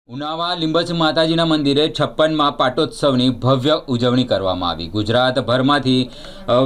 ઉનાવા લીંબચ માતાજીના મંદિરે 56મા પાટોત્સવની ભવ્ય ઉજવણી કરવામાં આવી। ગુજરાતભરમાંથી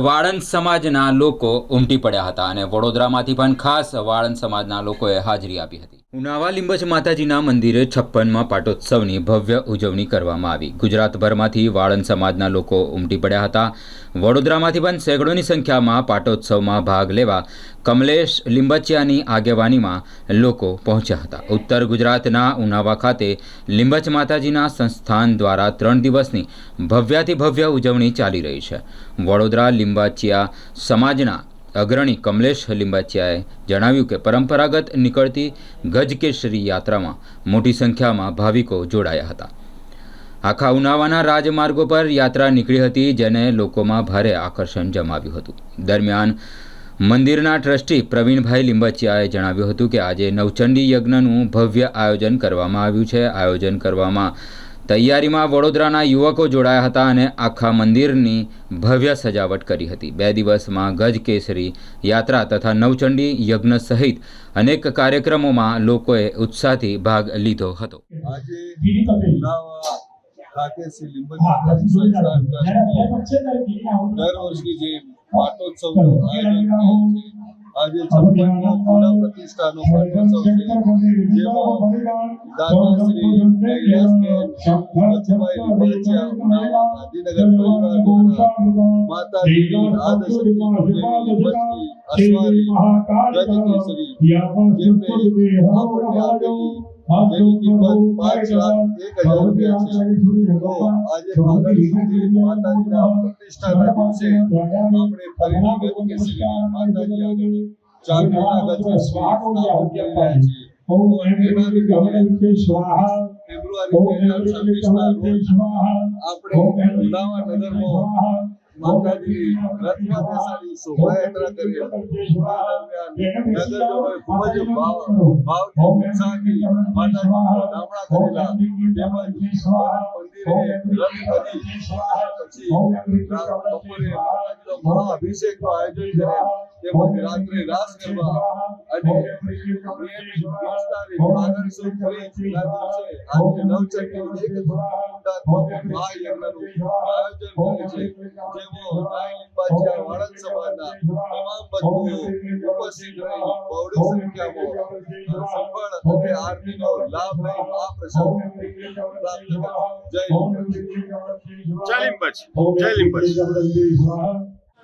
વાળંદ સમાજના લોકો ઉમટી પડ્યા હતા અને વડોદરામાંથી પણ ખાસ વાળંદ સમાજના લોકોએ હાજરી આપી હતી। ઉનાવા લીંબચ માતાજીના મંદિરે 56મા પાટોત્સવની ભવ્ય ઉજવણી કરવામાં આવી। ગુજરાતભરમાંથી વાળંદ સમાજના લોકો ઉમટી પડ્યા હતા। વડોદરામાંથી પણ સેંકડોની સંખ્યામાં પાટોત્સવમાં ભાગ લેવા કમલેશ લીંબચિયાની આગેવાનીમાં લોકો પહોંચ્યા હતા। ઉત્તર ગુજરાતના ઉનાવા ખાતે લીંબચ માતાજીના સંસ્થાન દ્વારા 3 દિવસની ભવ્યાતિ ભવ્ય ઉજવણી ચાલી રહી છે। વડોદરા લીંબાચિયા સમાજના અગ્રણી કમલેશ લીંબાચિયાએ જણાવ્યું કે પરંપરાગત નીકળતી ગજકેસરી યાત્રામાં મોટી સંખ્યામાં ભાવિકો જોડાયા હતા। આખા ઉનાવાના રાજમાર્ગો પર યાત્રા નીકળી હતી, જેને લોકોમાં ભારે આકર્ષણ જમાવ્યું હતું। દરમિયાન મંદિરના ટ્રસ્ટી પ્રવીણભાઈ લીંબચિયાએ જણાવ્યું હતું કે આજે નવચંડી યજ્ઞનું ભવ્ય આયોજન કરવામાં આવ્યું છે। આયોજન કરવામાં તૈયારીમાં વડોદરાના યુવકો જોડાયા હતા અને આખા મંદિરની ભવ્ય સજાવટ કરી હતી। 2 દિવસમાં ગજકેસરી યાત્રા તથા નવચંડી યજ્ઞ સહિત અનેક કાર્યક્રમોમાં લોકોએ ઉત્સાહથી ભાગ લીધો હતો। ખાતે શ્રી લીંબચ માતાજી સંસ્થાન દર વર્ષની જે પાટોત્સવનું આયોજન થયેલ છે। આજે 56મો પુનઃ પ્રતિષ્ઠાનો પાટોત્સવ છે, જેમાં દાતા શ્રી કૈલાસબેન બચુભાઈ લીંબચિયા ઉનાવા ગાંધીનગર પરિવાર દ્વારા માતાજીની આદશક્તિ લીંબચની અસવારી ગજકેસરી જેમને આપણને આપેલી જેની કિંમત 5,01,000 રૂપિયા છે। તો આજે માતાજીના પ્રતિષ્ઠાના દિવસે આપણે ફરીથી ગજકેસરી માતાજી આગળ ચાંદીના ગજકેસરી સ્થાપન કરી રહ્યા છીએ। ફેબ્રુઆરી 2026ના રોજ આપણે ઉનાવા નગરમાં માતાજીની રથમાં બેસાડી શોભાયાત્રા કરી હતી। નગરજનોએ ખૂબ જ ભાવથી ઉત્સાહથી માતાજીના ધામણા કરેલા, તેમજ મંદિરે રથ કરી પછી બપોરે માતાજીનો મહાઅભિષેકનું આયોજન કરેલ, તેમજ રાત્રે રાસ ગરબા અને ફાગણ સુદ ત્રીજના દિવસે આજે નવચંડી એક મહાયજ્ઞનું આયોજન કરે છે, જેમાં નાય લીંબાચિયા વાળંદ સમાજના તમામ બંધુઓ ઉપસ્થિત રહી બહોળી સંખ્યામાં સંભાળ અને આરતીનો લાભ લઈ મહાપ્રસાદ પ્રાપ્ત કર્યો। જય લીંબચ। જય લીંબચ।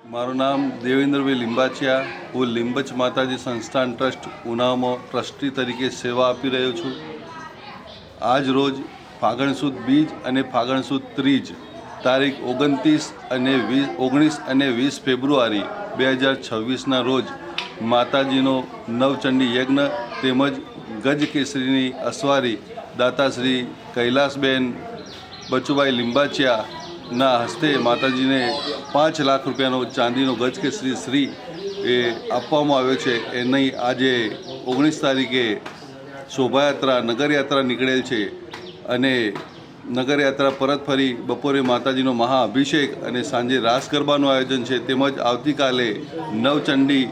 મારું નામ દેવેન્દ્રભાઈ લીંબાચિયા, હું લીંબચ માતાજી સંસ્થાન ટ્રસ્ટ ઉનાવામાં ટ્રસ્ટી તરીકે સેવા આપી રહ્યો છું। આજ રોજ ફાગણ સુદ બીજ અને ફાગણ સુદ ત્રીજ તારીખ 19 અને 20 ફેબ્રુઆરી 2026ના રોજ માતાજીનો નવચંડી યજ્ઞ તેમજ ગજકેસરીની અસવારી દાતાશ્રી કૈલાસબેન બચુભાઈ લીંબાચિયાના હસ્તે માતાજીને 5 લાખ રૂપિયાનો ચાંદીનો ગજકેસરી શ્રી એ આપવામાં આવ્યો છે। એની આજે 19 તારીખે શોભાયાત્રા નગરયાત્રા નીકળેલ છે અને નગરયાત્રા પરત ફરી બપોરે માતાજીનો મહાઅભિષેક અને સાંજે રાસ ગરબાનું આયોજન છે, તેમજ આવતીકાલે નવચંડી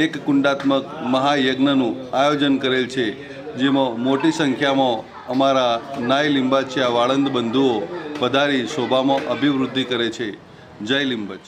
એક કુંડાત્મક મહાયજ્ઞનું આયોજન કરેલ છે, જેમાં મોટી સંખ્યામાં અમારા નાય લીંબાચિયા વાળંદ બંધુઓ પધારી શોભામાં અભિવૃદ્ધિ કરે છે। જય લીંબચ।